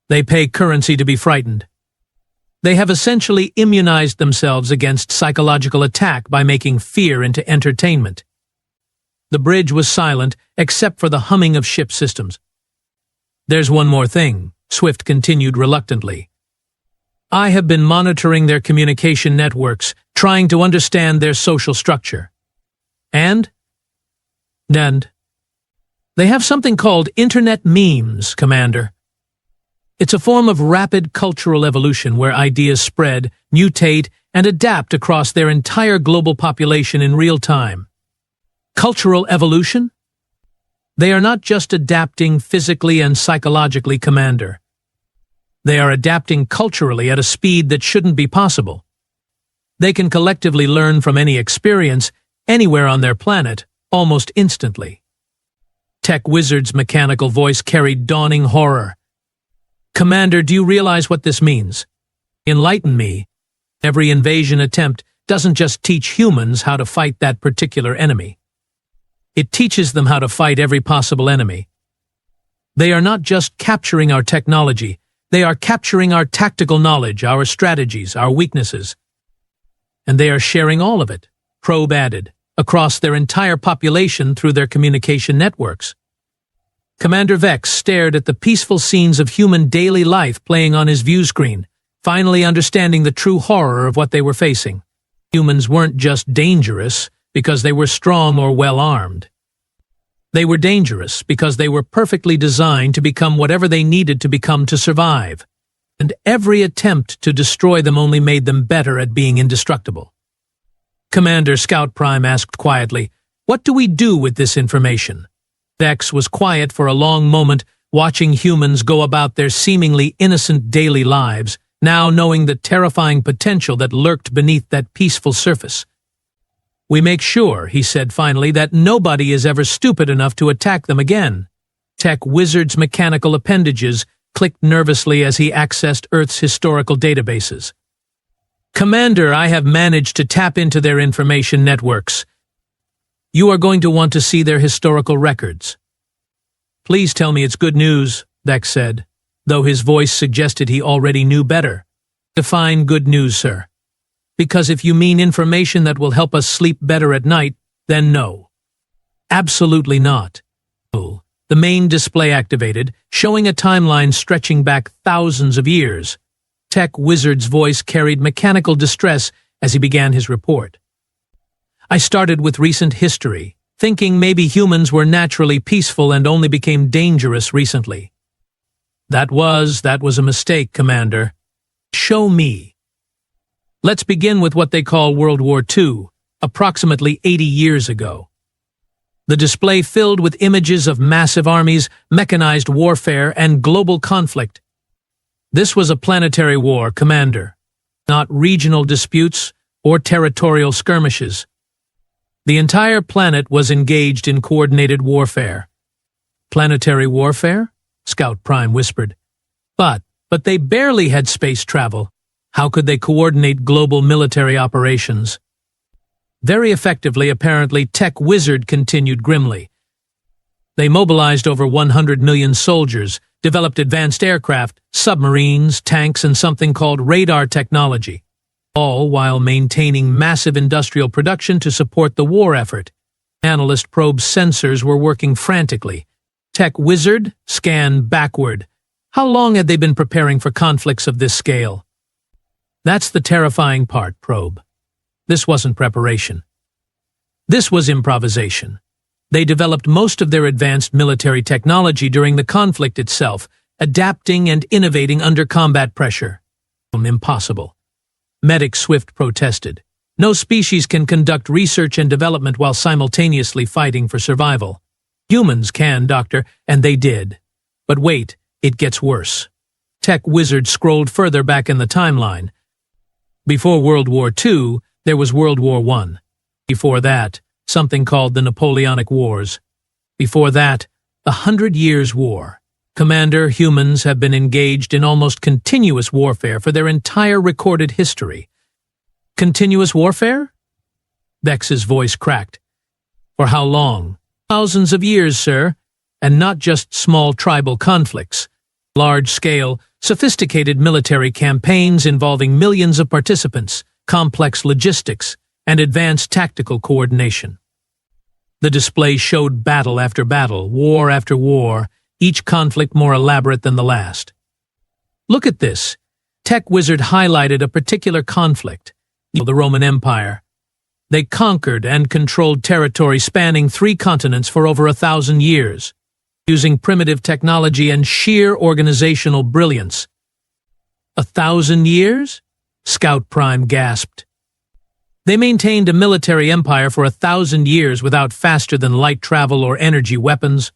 They pay currency to be frightened. They have essentially immunized themselves against psychological attack by making fear into entertainment. The bridge was silent, except for the humming of ship systems. There's one more thing, Swift continued reluctantly. I have been monitoring their communication networks, trying to understand their social structure. And they have something called Internet memes, Commander. It's a form of rapid cultural evolution where ideas spread, mutate, and adapt across their entire global population in real time. Cultural evolution? They are not just adapting physically and psychologically, Commander. They are adapting culturally at a speed that shouldn't be possible. They can collectively learn from any experience, anywhere on their planet, almost instantly. Tech Wizard's mechanical voice carried dawning horror. Commander, do you realize what this means? Enlighten me. Every invasion attempt doesn't just teach humans how to fight that particular enemy. It teaches them how to fight every possible enemy. They are not just capturing our technology, they are capturing our tactical knowledge, our strategies, our weaknesses. And they are sharing all of it, Probe added, across their entire population through their communication networks. Commander Vex stared at the peaceful scenes of human daily life playing on his view screen, finally understanding the true horror of what they were facing. Humans weren't just dangerous because they were strong or well-armed. They were dangerous because they were perfectly designed to become whatever they needed to become to survive, and every attempt to destroy them only made them better at being indestructible. Commander Scout Prime asked quietly, "What do we do with this information?" Vex was quiet for a long moment, watching humans go about their seemingly innocent daily lives, now knowing the terrifying potential that lurked beneath that peaceful surface. "We make sure," he said finally, "that nobody is ever stupid enough to attack them again." Tech Wizard's mechanical appendages clicked nervously as he accessed Earth's historical databases. "Commander, I have managed to tap into their information networks. You are going to want to see their historical records." "Please tell me it's good news," Vex said, though his voice suggested he already knew better. "Define good news, sir. Because if you mean information that will help us sleep better at night, then no. Absolutely not." The main display activated, showing a timeline stretching back thousands of years. Tech Wizard's voice carried mechanical distress as he began his report. "I started with recent history, thinking maybe humans were naturally peaceful and only became dangerous recently. That was a mistake, Commander. Show me." Let's begin with what they call World War II, approximately 80 years ago. The display filled with images of massive armies, mechanized warfare, and global conflict. This was a planetary war, Commander, not regional disputes or territorial skirmishes. The entire planet was engaged in coordinated warfare. "Planetary warfare?" Scout Prime whispered. But they barely had space travel. How could they coordinate global military operations? Very effectively, apparently, Tech Wizard continued grimly. They mobilized over 100 million soldiers, developed advanced aircraft, submarines, tanks, and something called radar technology, all while maintaining massive industrial production to support the war effort. Analyst Probe's sensors were working frantically. Tech Wizard scanned backward. How long had they been preparing for conflicts of this scale? That's the terrifying part, Probe. This wasn't preparation. This was improvisation. They developed most of their advanced military technology during the conflict itself, adapting and innovating under combat pressure. Impossible. Medic Swift protested. "No species can conduct research and development while simultaneously fighting for survival. Humans can, Doctor, and they did. But wait, it gets worse." Tech Wizard scrolled further back in the timeline. Before World War II, there was World War I. Before that, something called the Napoleonic Wars. Before that, the 100 Years' War. Commander, humans have been engaged in almost continuous warfare for their entire recorded history. Continuous warfare? Vex's voice cracked. For how long? Thousands of years, sir. And not just small tribal conflicts. Large-scale, sophisticated military campaigns involving millions of participants, complex logistics, and advanced tactical coordination. The display showed battle after battle, war after war, each conflict more elaborate than the last. Look at this. Tech Wizard highlighted a particular conflict, the Roman Empire. They conquered and controlled territory spanning 3 continents for over 1,000 years, using primitive technology and sheer organizational brilliance. 1,000 years? Scout Prime gasped. They maintained a military empire for 1,000 years without faster-than-light travel or energy weapons,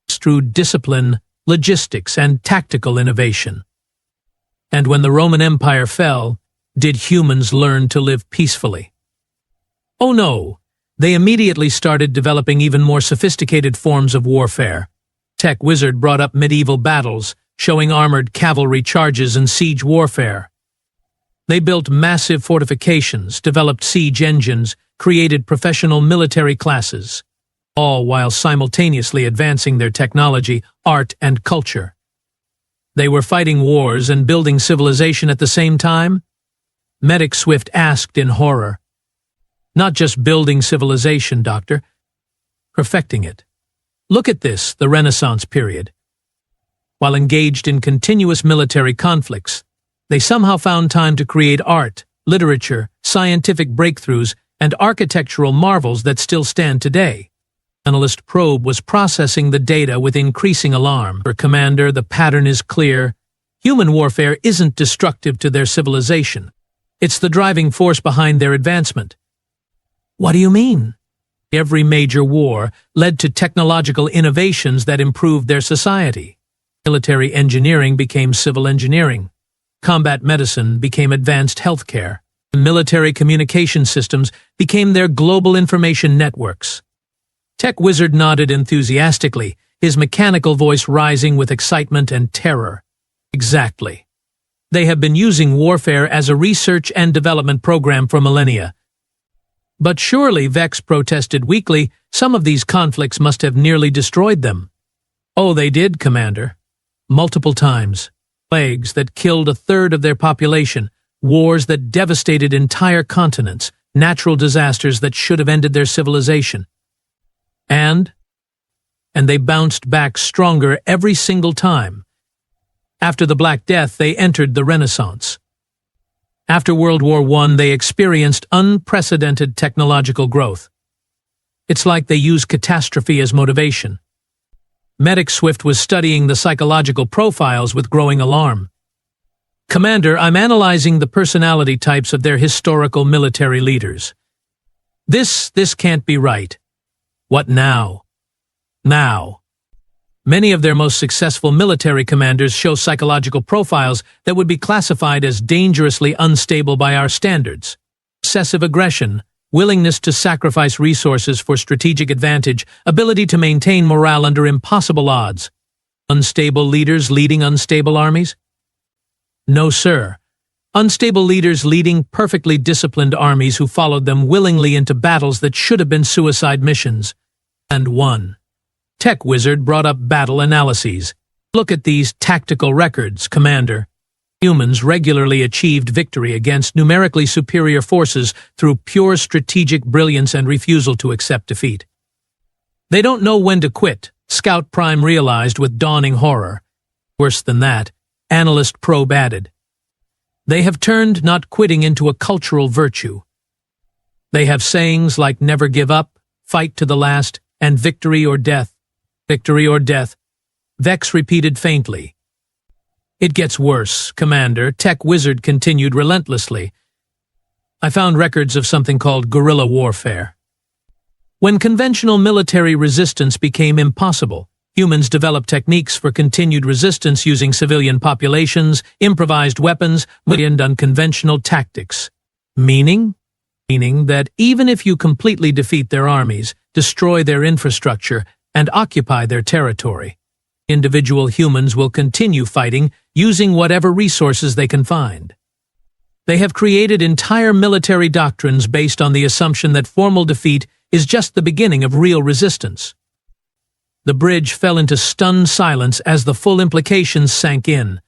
through discipline, logistics, and tactical innovation. And when the Roman Empire fell, did humans learn to live peacefully? Oh no, they immediately started developing even more sophisticated forms of warfare. Tech Wizard brought up medieval battles, showing armored cavalry charges and siege warfare. They built massive fortifications, developed siege engines, created professional military classes, all while simultaneously advancing their technology, art, and culture. They were fighting wars and building civilization at the same time? Medic Swift asked in horror. Not just building civilization, Doctor. Perfecting it. Look at this, the Renaissance period. While engaged in continuous military conflicts, they somehow found time to create art, literature, scientific breakthroughs, and architectural marvels that still stand today. Analyst Probe was processing the data with increasing alarm. For Commander, the pattern is clear. Human warfare isn't destructive to their civilization. It's the driving force behind their advancement. What do you mean? Every major war led to technological innovations that improved their society. Military engineering became civil engineering. Combat medicine became advanced healthcare. Military communication systems became their global information networks. Tech Wizard nodded enthusiastically, his mechanical voice rising with excitement and terror. Exactly. They have been using warfare as a research and development program for millennia. But surely, Vex protested weakly, some of these conflicts must have nearly destroyed them. Oh, they did, Commander. Multiple times. Plagues that killed a third of their population, wars that devastated entire continents, natural disasters that should have ended their civilization. And they bounced back stronger every single time. After the Black Death, they entered the Renaissance. After World War I, they experienced unprecedented technological growth. It's like they used catastrophe as motivation. Medic Swift was studying the psychological profiles with growing alarm. Commander, I'm analyzing the personality types of their historical military leaders. This can't be right. What now? Now. Many of their most successful military commanders show psychological profiles that would be classified as dangerously unstable by our standards. Excessive aggression, willingness to sacrifice resources for strategic advantage, ability to maintain morale under impossible odds. Unstable leaders leading unstable armies? No, sir. Unstable leaders leading perfectly disciplined armies who followed them willingly into battles that should have been suicide missions. And won. Tech Wizard brought up battle analyses. Look at these tactical records, Commander. Humans regularly achieved victory against numerically superior forces through pure strategic brilliance and refusal to accept defeat. They don't know when to quit, Scout Prime realized with dawning horror. Worse than that, Analyst Probe added. They have turned not quitting into a cultural virtue. They have sayings like never give up, fight to the last, and victory or death. Victory or death, Vex repeated faintly. It gets worse, Commander, Tech Wizard continued relentlessly. I found records of something called guerrilla warfare. When conventional military resistance became impossible, humans developed techniques for continued resistance using civilian populations, improvised weapons, and unconventional tactics. Meaning that even if you completely defeat their armies, destroy their infrastructure, and occupy their territory, individual humans will continue fighting using whatever resources they can find. They have created entire military doctrines based on the assumption that formal defeat is just the beginning of real resistance. The bridge fell into stunned silence as the full implications sank in.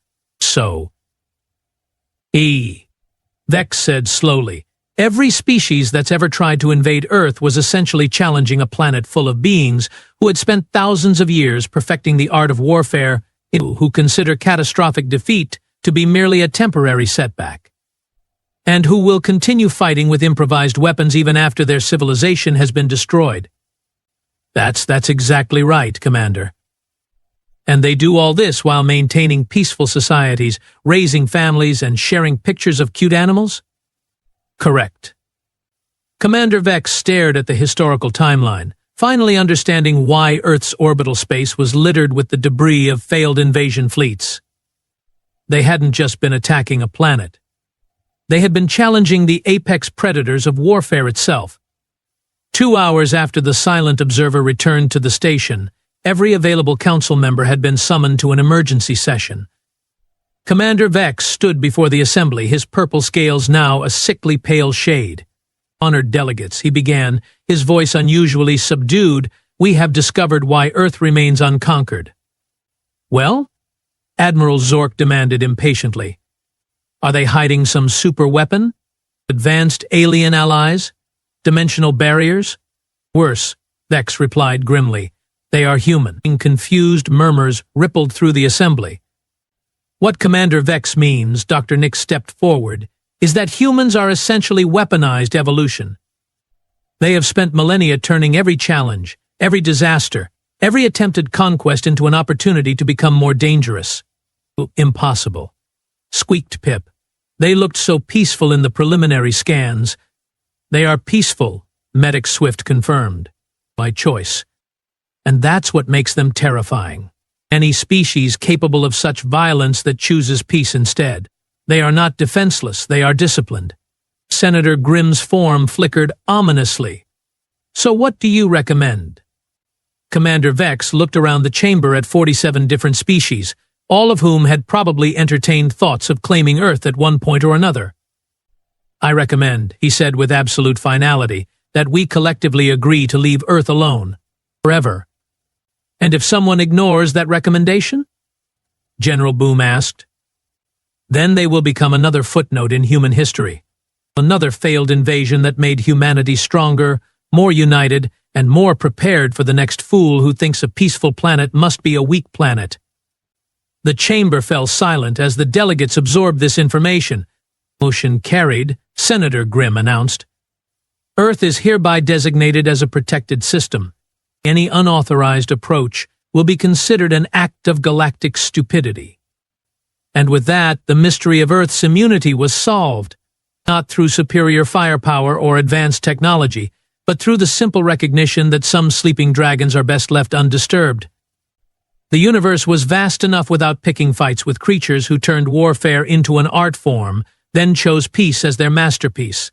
Vex said slowly, every species that's ever tried to invade Earth was essentially challenging a planet full of beings who had spent thousands of years perfecting the art of warfare, who consider catastrophic defeat to be merely a temporary setback, and who will continue fighting with improvised weapons even after their civilization has been destroyed. That's exactly right, Commander. And they do all this while maintaining peaceful societies, raising families, and sharing pictures of cute animals? Correct. Commander Vex stared at the historical timeline, finally understanding why Earth's orbital space was littered with the debris of failed invasion fleets. They hadn't just been attacking a planet. They had been challenging the apex predators of warfare itself. 2 hours after the silent observer returned to the station, every available council member had been summoned to an emergency session. Commander Vex stood before the assembly, his purple scales now a sickly pale shade. Honored delegates, he began, his voice unusually subdued, we have discovered why Earth remains unconquered. Well? Admiral Zork demanded impatiently. Are they hiding some super weapon? Advanced alien allies? Dimensional barriers? Worse, Vex replied grimly. They are human. Confused murmurs rippled through the assembly. What Commander Vex means, Dr. Nick stepped forward, is that humans are essentially weaponized evolution. They have spent millennia turning every challenge, every disaster, every attempted conquest into an opportunity to become more dangerous. Impossible, squeaked Pip. They looked so peaceful in the preliminary scans. They are peaceful, Medic Swift confirmed. By choice. And that's what makes them terrifying. Any species capable of such violence that chooses peace instead. They are not defenseless, they are disciplined. Senator Grimm's form flickered ominously. So what do you recommend? Commander Vex looked around the chamber at 47 different species, all of whom had probably entertained thoughts of claiming Earth at one point or another. I recommend, he said with absolute finality, that we collectively agree to leave Earth alone. Forever. And if someone ignores that recommendation? General Boom asked. Then they will become another footnote in human history. Another failed invasion that made humanity stronger, more united, and more prepared for the next fool who thinks a peaceful planet must be a weak planet. The chamber fell silent as the delegates absorbed this information. Motion carried, Senator Grimm announced. Earth is hereby designated as a protected system. Any unauthorized approach will be considered an act of galactic stupidity. And with that, the mystery of Earth's immunity was solved, not through superior firepower or advanced technology, but through the simple recognition that some sleeping dragons are best left undisturbed. The universe was vast enough without picking fights with creatures who turned warfare into an art form, then chose peace as their masterpiece.